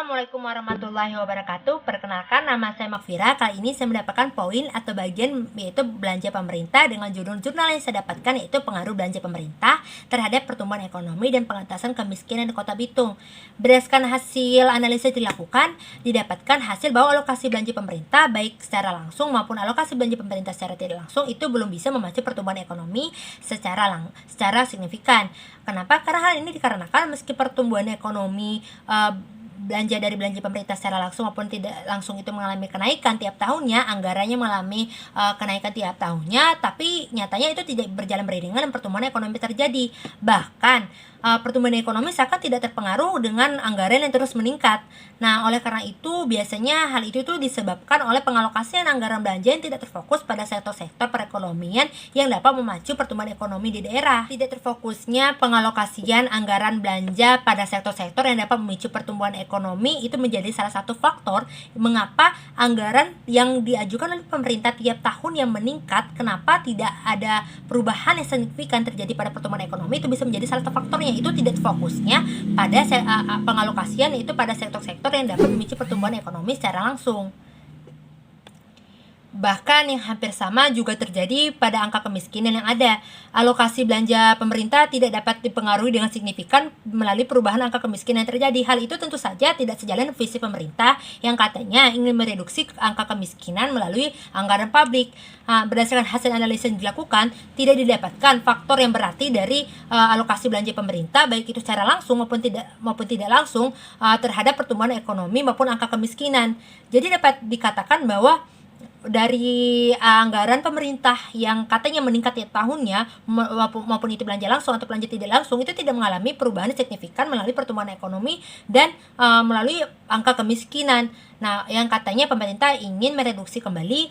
Assalamualaikum warahmatullahi wabarakatuh. Perkenalkan, nama saya Makfira. Kali ini saya mendapatkan poin atau bagian yaitu belanja pemerintah dengan jurnal yang saya dapatkan yaitu pengaruh belanja pemerintah terhadap pertumbuhan ekonomi dan pengentasan kemiskinan di Kota Bitung. Berdasarkan hasil analisis dilakukan, didapatkan hasil bahwa alokasi belanja pemerintah baik secara langsung maupun alokasi belanja pemerintah secara tidak langsung itu belum bisa memacu pertumbuhan ekonomi secara signifikan. Kenapa? Karena hal ini dikarenakan meski pertumbuhan ekonomi belanja pemerintah secara langsung maupun tidak langsung itu mengalami kenaikan tiap tahunnya, anggarannya mengalami kenaikan tiap tahunnya, tapi nyatanya itu tidak berjalan beriringan dan pertumbuhan ekonomi terjadi. Bahkan pertumbuhan ekonomi seakan tidak terpengaruh dengan anggaran yang terus meningkat. Nah, oleh karena itu biasanya hal itu tuh disebabkan oleh pengalokasian anggaran belanja yang tidak terfokus pada sektor-sektor perekonomian yang dapat memacu pertumbuhan ekonomi di daerah. Tidak terfokusnya pengalokasian anggaran belanja pada sektor-sektor yang dapat memicu pertumbuhan ekonomi itu menjadi salah satu faktor mengapa anggaran yang diajukan oleh pemerintah tiap tahun yang meningkat, kenapa tidak ada perubahan yang signifikan terjadi pada pertumbuhan ekonomi, itu bisa menjadi salah satu faktornya. Itu tidak fokusnya pada pengalokasian yaitu pada sektor-sektor yang dapat memicu pertumbuhan ekonomi secara langsung. Bahkan yang hampir sama juga terjadi pada angka kemiskinan yang ada. Alokasi belanja pemerintah tidak dapat dipengaruhi dengan signifikan melalui perubahan angka kemiskinan yang terjadi. Hal itu tentu saja tidak sejalan visi pemerintah yang katanya ingin mereduksi angka kemiskinan melalui anggaran publik. Berdasarkan hasil analisis yang dilakukan, tidak didapatkan faktor yang berarti dari alokasi belanja pemerintah baik itu secara langsung maupun tidak langsung terhadap pertumbuhan ekonomi maupun angka kemiskinan. Jadi dapat dikatakan bahwa dari anggaran pemerintah yang katanya meningkat tiap tahunnya maupun itu belanja langsung atau belanja tidak langsung itu tidak mengalami perubahan signifikan melalui pertumbuhan ekonomi dan melalui angka kemiskinan. Nah, yang katanya pemerintah ingin mereduksi kembali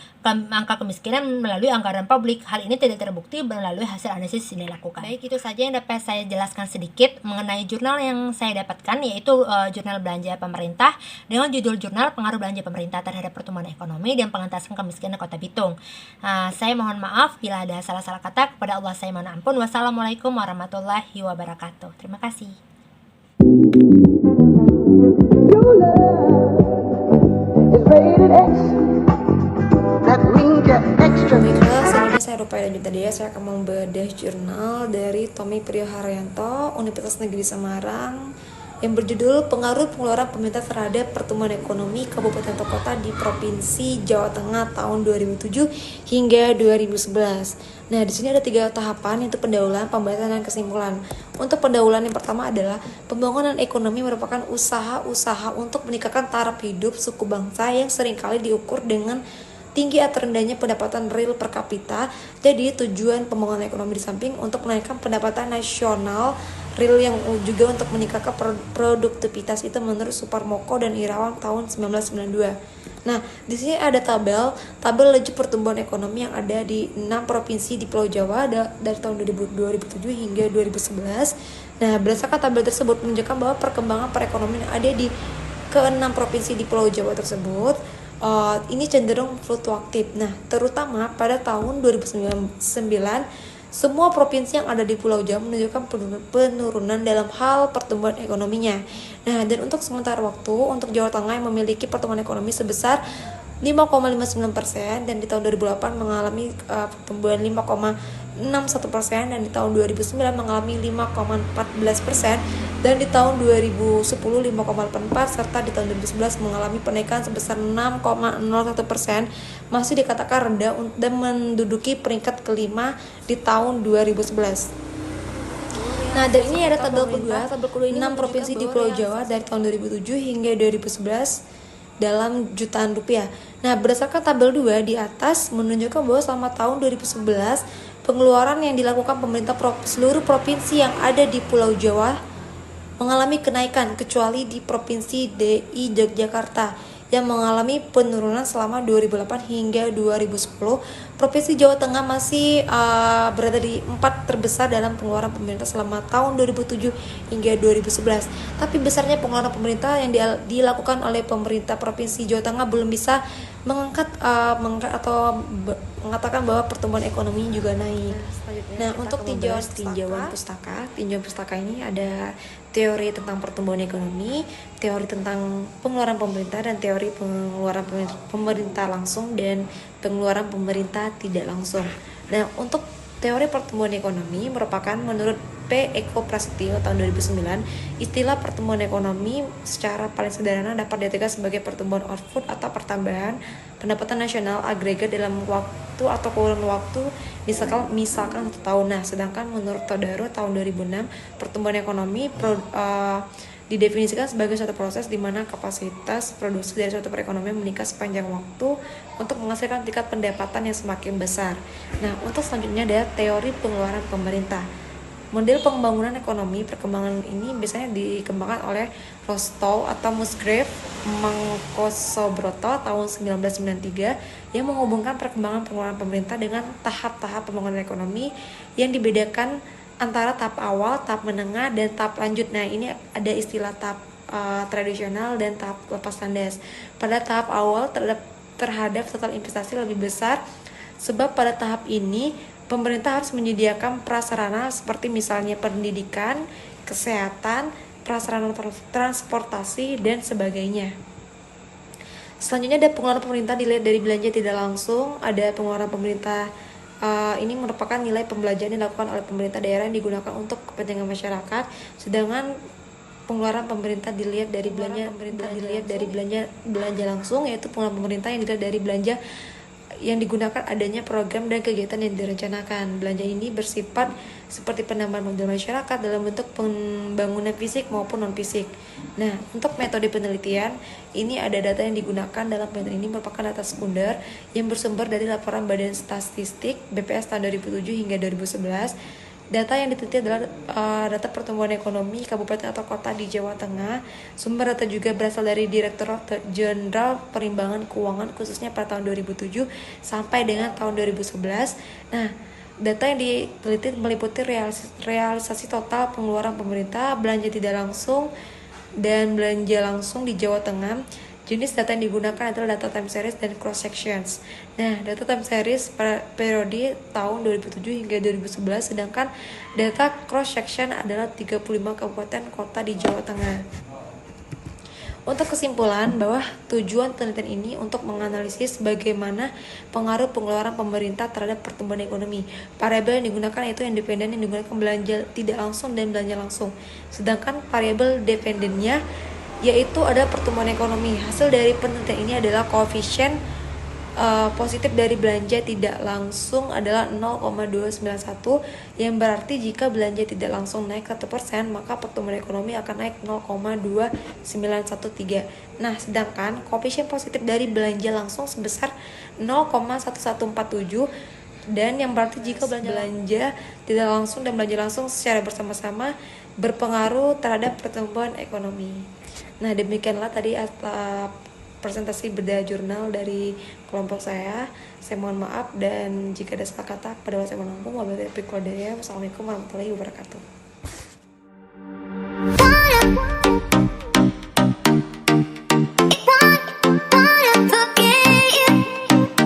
angka kemiskinan melalui anggaran publik. Hal ini tidak terbukti melalui hasil analisis yang dilakukan. Baik, itu saja yang dapat saya jelaskan sedikit mengenai jurnal yang saya dapatkan, yaitu jurnal belanja pemerintah dengan judul Jurnal Pengaruh Belanja Pemerintah Terhadap Pertumbuhan Ekonomi dan Pengentasan Kemiskinan Kota Bitung. Saya mohon maaf bila ada salah-salah kata. Kepada Allah saya mohon ampun. Wassalamualaikum warahmatullahi wabarakatuh. Terima kasih. Baiklah, sebelumnya saya Rupaya dan tadi saya akan membedah jurnal dari Tommy Priyoharyanto, Universitas Negeri Semarang, yang berjudul Pengaruh Pengeluaran Pemerintah Terhadap Pertumbuhan Ekonomi Kabupaten atau Kota di Provinsi Jawa Tengah tahun 2007 hingga 2011. Nah, di sini ada 3 tahapan, yaitu pendahuluan, pembahasan, dan kesimpulan. Untuk pendahuluan yang pertama adalah pembangunan ekonomi merupakan usaha-usaha untuk meningkatkan taraf hidup suku bangsa yang seringkali diukur dengan tinggi atau rendahnya pendapatan real per kapita. Jadi tujuan pembangunan ekonomi di samping untuk menaikkan pendapatan nasional real yang juga untuk meningkatkan produktivitas itu menurut Suparmoko dan Irawan tahun 1992. Nah, di sini ada tabel laju pertumbuhan ekonomi yang ada di 6 provinsi di Pulau Jawa dari tahun 2007 hingga 2011. Nah, berdasarkan tabel tersebut menunjukkan bahwa perkembangan perekonomian yang ada di ke-6 provinsi di Pulau Jawa tersebut ini cenderung fluktuatif. Nah, terutama pada tahun 2009 semua provinsi yang ada di Pulau Jawa menunjukkan penurunan dalam hal pertumbuhan ekonominya. Nah, dan untuk sementara waktu untuk Jawa Tengah yang memiliki pertumbuhan ekonomi sebesar 5,59% dan di tahun 2008 mengalami pertumbuhan 5,61% dan di tahun 2009 mengalami 5,14% dan di tahun 2010 5,84 serta di tahun 2011 mengalami penaikan sebesar 6,01%, masih dikatakan rendah dan menduduki peringkat kelima di tahun 2011. Nah, dari ini ada tabel kedua ini 6 provinsi di Pulau Jawa dari tahun 2007 hingga 2011 dalam jutaan rupiah. Nah, berdasarkan tabel 2 di atas menunjukkan bahwa selama tahun 2011 pengeluaran yang dilakukan pemerintah seluruh provinsi yang ada di Pulau Jawa mengalami kenaikan kecuali di Provinsi DI Yogyakarta yang mengalami penurunan selama 2008 hingga 2010. Provinsi Jawa Tengah masih berada di 4 terbesar dalam pengeluaran pemerintah selama tahun 2007 hingga 2011. Tapi besarnya pengeluaran pemerintah yang dilakukan oleh pemerintah Provinsi Jawa Tengah belum bisa mengangkat atau mengatakan bahwa pertumbuhan ekonomi juga naik. Nah, untuk tinjauan pustaka ini ada teori tentang pertumbuhan ekonomi, teori tentang pengeluaran pemerintah, dan teori pengeluaran pemerintah langsung dan pengeluaran pemerintah tidak langsung. Nah, untuk teori pertumbuhan ekonomi merupakan menurut P. Eko Prasetyo tahun 2009, istilah pertumbuhan ekonomi secara paling sederhana dapat diartikan sebagai pertumbuhan output atau pertambahan pendapatan nasional agregat dalam waktu atau kurun waktu misalkan 1 tahun. Nah, sedangkan menurut Todaro tahun 2006, pertumbuhan ekonomi didefinisikan sebagai suatu proses di mana kapasitas produksi dari suatu perekonomian meningkat sepanjang waktu untuk menghasilkan tingkat pendapatan yang semakin besar. Nah, untuk selanjutnya ada teori pengeluaran pemerintah. Model pembangunan ekonomi perkembangan ini biasanya dikembangkan oleh Rostow atau Musgrave Mangkosobroto tahun 1993 yang menghubungkan perkembangan pengeluaran pemerintah dengan tahap-tahap pembangunan ekonomi yang dibedakan antara tahap awal, tahap menengah, dan tahap lanjut. Nah, ini ada istilah tahap tradisional dan tahap lepas landas. Pada tahap awal terhadap total investasi lebih besar, sebab pada tahap ini pemerintah harus menyediakan prasarana seperti misalnya pendidikan, kesehatan, prasarana transportasi, dan sebagainya. Selanjutnya ada pengeluaran pemerintah dilihat dari belanja tidak langsung. Ada pengeluaran pemerintah ini merupakan nilai pembelanjaan yang dilakukan oleh pemerintah daerah yang digunakan untuk kepentingan masyarakat. Sedangkan pengeluaran pemerintah dilihat dari belanja langsung, yaitu pengeluaran pemerintah yang dilihat dari belanja yang digunakan adanya program dan kegiatan yang direncanakan. Belanja ini bersifat seperti penambahan modal masyarakat dalam bentuk pembangunan fisik maupun non-fisik. Nah, untuk metode penelitian, ini ada data yang digunakan dalam penelitian ini merupakan data sekunder yang bersumber dari laporan Badan Statistik BPS tahun 2007 hingga 2011. Data yang diteliti adalah data pertumbuhan ekonomi kabupaten atau kota di Jawa Tengah. Sumber data juga berasal dari Direktorat Jenderal Perimbangan Keuangan khususnya pada tahun 2007 sampai dengan tahun 2011. Nah, data yang diteliti meliputi realisasi total pengeluaran pemerintah, belanja tidak langsung, dan belanja langsung di Jawa Tengah. Jenis data yang digunakan adalah data time series dan cross sections. Nah, data time series pada periode tahun 2007 hingga 2011, sedangkan data cross section adalah 35 kabupaten kota di Jawa Tengah. Untuk kesimpulan bahwa tujuan penelitian ini untuk menganalisis bagaimana pengaruh pengeluaran pemerintah terhadap pertumbuhan ekonomi. Variabel yang digunakan yaitu independen yang digunakan belanja tidak langsung dan belanja langsung. Sedangkan variabel dependennya yaitu ada pertumbuhan ekonomi. Hasil dari penelitian ini adalah koefisien positif dari belanja tidak langsung adalah 0,291, yang berarti jika belanja tidak langsung naik 1%, maka pertumbuhan ekonomi akan naik 0,2913. Nah, sedangkan koefisien positif dari belanja langsung sebesar 0,1147, dan yang berarti jika belanja tidak langsung dan belanja langsung secara bersama-sama berpengaruh terhadap pertumbuhan ekonomi. Nah, demikianlah tadi presentasi bedah jurnal dari kelompok saya. Saya mohon maaf dan jika ada salah kata pada saya menampung. Wassalamualaikum warahmatullahi wabarakatuh.